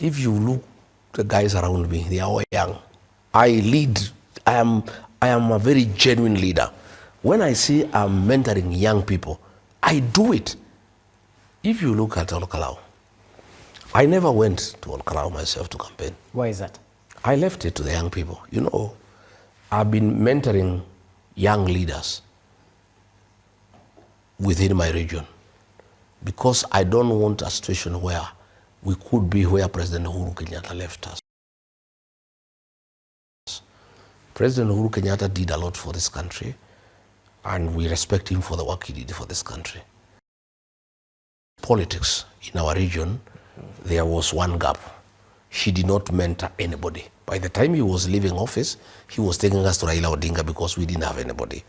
If you look the guys around me, they are all young. I lead. I am a very genuine leader. When I say I'm mentoring young people, I do it. If you look at Kalou, I never went to Kalou myself to campaign. Why is that? I left it to the young people. You know, I've been mentoring young leaders within my region because I don't want a situation where we could be where President Uhuru Kenyatta left us. President Uhuru Kenyatta did a lot for this country, and we respect him for the work he did for this country. Politics in our region, there was one gap. He did not mentor anybody. By the time he was leaving office, he was taking us to Raila Odinga because we didn't have anybody.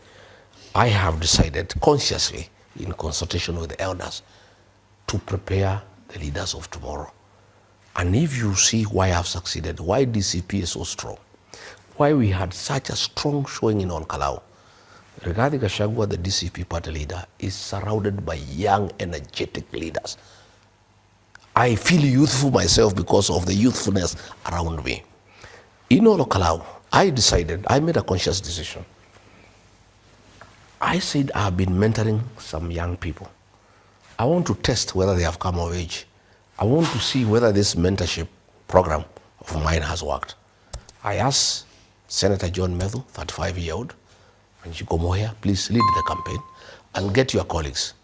I have decided consciously, in consultation with the elders, to prepare the leaders of tomorrow. And if you see why I've succeeded, why DCP is so strong, why we had such a strong showing in Kalou, regarding GACHAGUA, the DCP party leader, is surrounded by young, energetic leaders. I feel youthful myself because of the youthfulness around me. In Kalou, I made a conscious decision. I said I've been mentoring some young people. I want to test whether they have come of age. I want to see whether this mentorship program of mine has worked. I asked Senator John Methu, 35-year-old, and you come here, please lead the campaign and get your colleagues.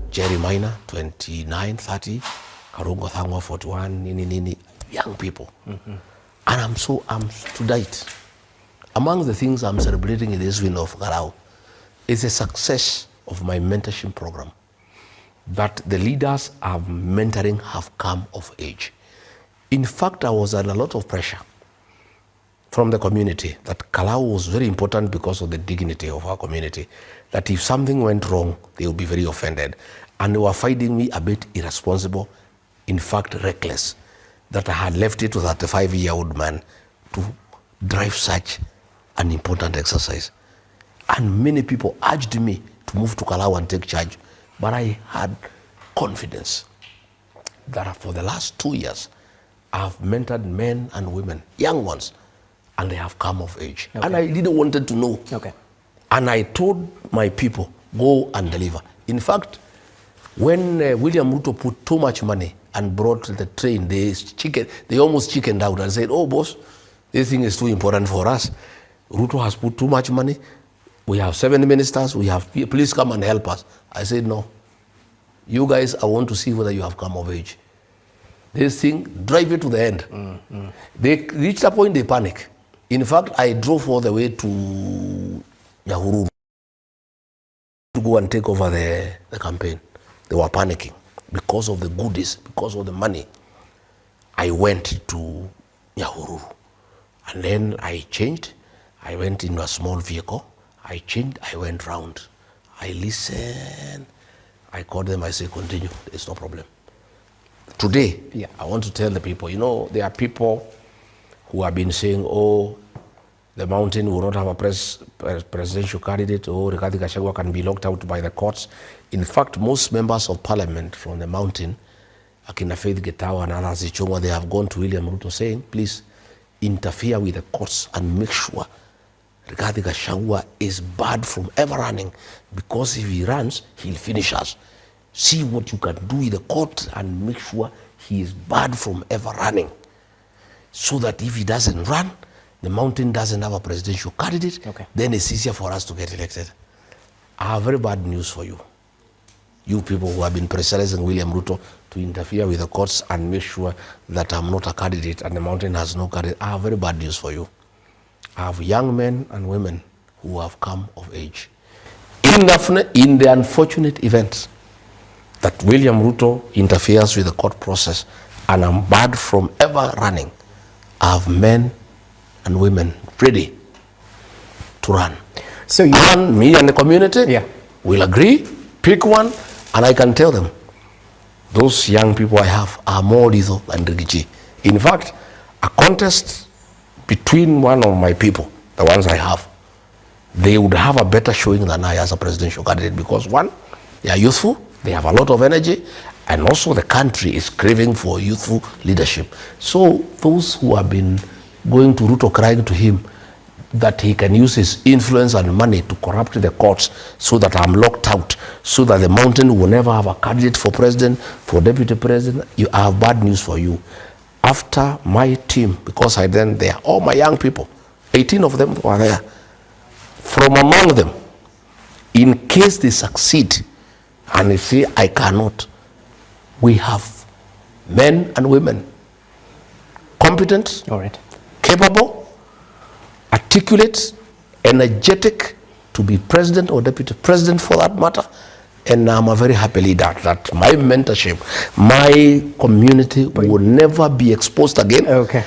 Jerry Minor, 29, 30, Karungo Thangwa, 41, young people. And I'm to date. Among the things I'm celebrating in this win of Kalou is the success of my mentorship program. That the leaders I'm mentoring have come of age. In fact, I was under a lot of pressure from the community that Kalou was very important because of the dignity of our community. That if something went wrong, they would be very offended. And they were finding me a bit irresponsible, in fact reckless, that I had left it to a 35-year-old man to drive such an important exercise. And many people urged me to move to Kalou and take charge. But I had confidence that for the last 2 years, I've mentored men and women, young ones, and they have come of age. Okay. And I didn't want to know. Okay. And I told my people, go and deliver. In fact, when William Ruto put too much money and brought the train, they almost chickened out and said, oh boss, this thing is too important for us. Ruto has put too much money. We have 7 ministers, please come and help us. I said, no. You guys, I want to see whether you have come of age. This thing, drive it to the end. They reached a point, they panic. In fact, I drove all the way to Nyahururu to go and take over the campaign. They were panicking because of the goodies, because of the money. I went to Nyahururu. And then I changed. I went in a small vehicle. I changed, I went round. I listened. I called them, I said, continue, there's no problem. Today, I want to tell the people, you know, there are people who have been saying, oh, the mountain will not have a presidential candidate, or Rigathi Gachagua can be locked out by the courts. In fact, most members of parliament from the mountain, Akina Faith Getawa and others, they have gone to William Ruto saying, please interfere with the courts and make sure Rigathi Gachagua is barred from ever running, because if he runs, he'll finish us. See what you can do with the court and make sure he is barred from ever running. So that if he doesn't run, the mountain doesn't have a presidential candidate, then it's easier for us to get elected. I have very bad news for you. You people who have been pressurizing William Ruto to interfere with the courts and make sure that I'm not a candidate and the mountain has no candidate, I have very bad news for you. I have young men and women who have come of age. In the unfortunate event that William Ruto interferes with the court process and I'm barred from ever running, I have men and women ready to run. So me and the community will agree, pick one, and I can tell them, those young people I have are more lethal than Rigiji. In fact, a contest between one of my people, the ones I have, they would have a better showing than I as a presidential candidate because one, they are youthful, they have a lot of energy, And also the country is craving for youthful leadership. So those who have been going to Ruto crying to him that he can use his influence and money to corrupt the courts so that I'm locked out, so that the mountain will never have a candidate for president, for deputy president, I have bad news for you. After my team, because I then there, all my young people, 18 of them were there. From among them, in case they succeed and they say I cannot, we have men and women, competent, all right, capable, articulate, energetic to be president or deputy president for that matter. And I'm a very happy leader that my mentorship, my community will never be exposed again. Okay.